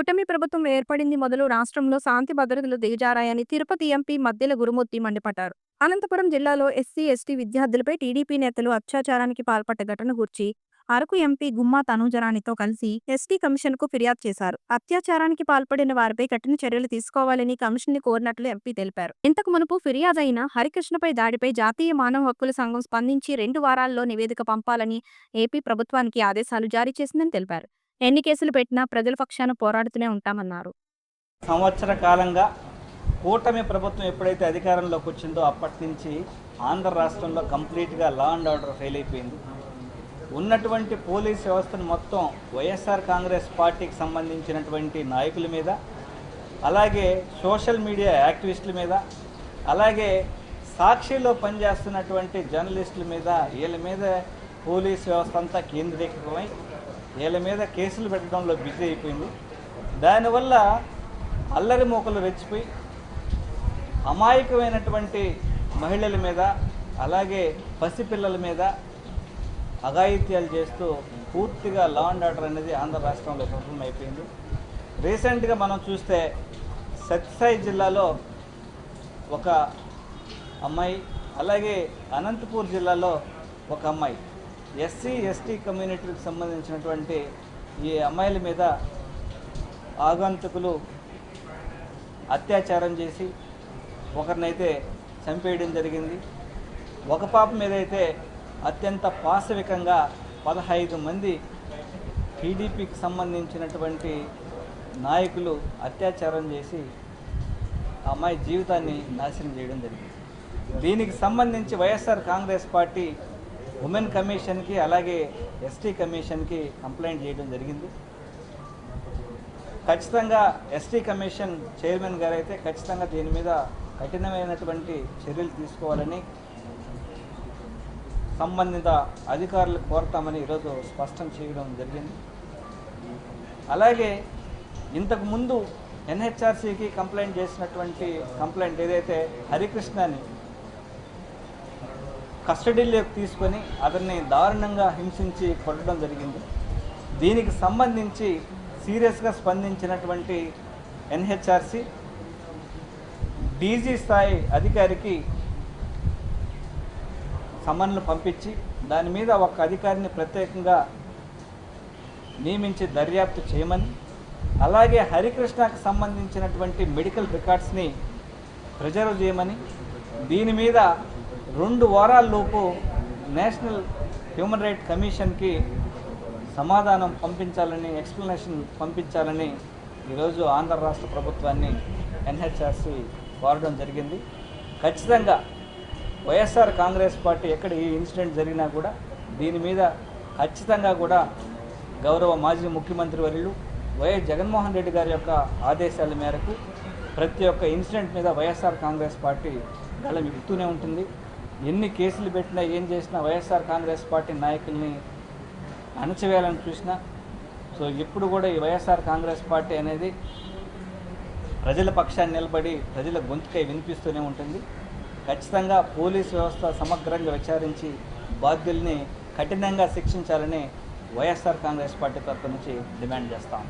కూటమి ప్రభుత్వం ఏర్పడింది మొదలు రాష్ట్రంలో శాంతి భద్రతలు దిగజారాయని తిరుపతి ఎంపీ మద్దెల గురుమూర్తి మండిపడ్డారు. అనంతపురం జిల్లాలో ఎస్సీ, ఎస్టీ విద్యార్థులపై టీడీపీ నేతలు అత్యాచారానికి పాల్పడ్డ ఘటన గూర్చి అరకు ఎంపీ గుమ్మా తనూజరాణితో కలిసి ఎస్టీ కమిషన్కు ఫిర్యాదు చేశారు. అత్యాచారానికి పాల్పడిన వారిపై కఠిన చర్యలు తీసుకోవాలని కమిషన్ని కోరినట్లు ఎంపీ తెలిపారు. ఇంతకు మునుపు ఫిర్యాదైన హరికృష్ణపై దాడిపై జాతీయ మానవ హక్కుల సంఘం స్పందించి 2 వారాల్లో నివేదిక పంపాలని ఏపీ ప్రభుత్వానికి ఆదేశాలు జారీ చేసిందని తెలిపారు. ఎన్ని కేసులు పెట్టినా ప్రజల పక్షాన పోరాడుతూనే ఉంటామన్నారు. సంవత్సర కాలంగా కూటమి ప్రభుత్వం ఎప్పుడైతే అధికారంలోకి వచ్చిందో అప్పటి నుంచి ఆంధ్ర రాష్ట్రంలో కంప్లీట్గా లా అండ్ ఆర్డర్ ఫెయిల్ అయిపోయింది. ఉన్నటువంటి పోలీస్ వ్యవస్థను మొత్తం వైఎస్ఆర్ కాంగ్రెస్ పార్టీకి సంబంధించినటువంటి నాయకుల మీద, అలాగే సోషల్ మీడియా యాక్టివిస్టుల మీద, అలాగే సాక్షిలో పనిచేస్తున్నటువంటి జర్నలిస్టుల మీద, వీళ్ళ మీద పోలీస్ వ్యవస్థ అంతా కేంద్రీకృతమై వీళ్ళ మీద కేసులు పెట్టడంలో బిజీ అయిపోయింది. దానివల్ల అల్లరి మూకలు రెచ్చిపోయి అమాయకమైనటువంటి మహిళల మీద, అలాగే పసిపిల్లల మీద అఘాయిత్యాలు చేస్తూ పూర్తిగా లా అండ్ ఆర్డర్ అనేది ఆంధ్ర రాష్ట్రంలో విఫలం అయిపోయింది. రీసెంట్గా మనం చూస్తే సత్యసాయి జిల్లాలో ఒక అమ్మాయి, అలాగే అనంతపూర్ జిల్లాలో ఒక అమ్మాయి, ఎస్సీ ఎస్టీ కమ్యూనిటీకి సంబంధించినటువంటి ఈ అమ్మాయిల మీద ఆగంతుకులు అత్యాచారం చేసి ఒకరినైతే చంపేయడం జరిగింది. ఒక పాప మీద అయితే అత్యంత పాశవికంగా 15 మంది టీడీపీకి సంబంధించినటువంటి నాయకులు అత్యాచారం చేసి ఆ అమ్మాయి జీవితాన్ని నాశనం చేయడం జరిగింది. దీనికి సంబంధించి వైఎస్ఆర్ కాంగ్రెస్ పార్టీ ఉమెన్ కమిషన్కి, అలాగే ఎస్టీ కమిషన్కి కంప్లైంట్ చేయడం జరిగింది. ఖచ్చితంగా ఎస్టీ కమిషన్ చైర్మన్ గారు అయితే ఖచ్చితంగా దీని మీద కఠినమైనటువంటి చర్యలు తీసుకోవాలని సంబంధిత అధికారులకు కోరతామని ఈరోజు స్పష్టం చేయడం జరిగింది. అలాగే ఇంతకుముందు ఎన్హెచ్ఆర్సీకి కంప్లైంట్ చేసినటువంటి కంప్లైంట్ ఏదైతే హరికృష్ణని కస్టడీలోకి తీసుకొని అతన్ని దారుణంగా హింసించి కొట్టడం జరిగింది. దీనికి సంబంధించి సీరియస్గా స్పందించినటువంటి ఎన్హెచ్ఆర్సీ డీజీ స్థాయి అధికారికి సమన్లు పంపించి దాని మీద ఒక అధికారిని ప్రత్యేకంగా నియమించి దర్యాప్తు చేయమని, అలాగే హరికృష్ణకు సంబంధించినటువంటి మెడికల్ రికార్డ్స్ని ప్రిజర్వ్ చేయమని, దీని మీద 2 వారాల్లోపు నేషనల్ హ్యూమన్ రైట్ కమిషన్కి సమాధానం పంపించాలని, ఎక్స్ప్లెనేషన్ పంపించాలని ఈరోజు ఆంధ్ర రాష్ట్ర ప్రభుత్వాన్ని ఎన్హెచ్ఆర్సీ కోరడం జరిగింది. ఖచ్చితంగా వైఎస్ఆర్ కాంగ్రెస్ పార్టీ ఎక్కడ ఈ ఇన్సిడెంట్ జరిగినా కూడా దీని మీద ఖచ్చితంగా కూడా గౌరవ మాజీ ముఖ్యమంత్రి వర్యులు వైఎస్ జగన్మోహన్ రెడ్డి గారి యొక్క ఆదేశాల మేరకు ప్రతి ఒక్క ఇన్సిడెంట్ మీద వైఎస్ఆర్ కాంగ్రెస్ పార్టీ గళం ఇస్తూనే ఉంటుంది. ఎన్ని కేసులు పెట్టినా, ఏం చేసినా వైఎస్ఆర్ కాంగ్రెస్ పార్టీ నాయకుల్ని అణచివేయాలని చూసినా, సో ఇప్పుడు కూడా ఈ వైఎస్ఆర్ కాంగ్రెస్ పార్టీ అనేది ప్రజల పక్షాన్ని నిలబడి ప్రజల గొంతుకై వినిపిస్తూనే ఉంటుంది. ఖచ్చితంగా పోలీస్ వ్యవస్థ సమగ్రంగా విచారించి బాధ్యుల్ని కఠినంగా శిక్షించాలని వైఎస్ఆర్ కాంగ్రెస్ పార్టీ తరఫు నుంచి డిమాండ్ చేస్తాము.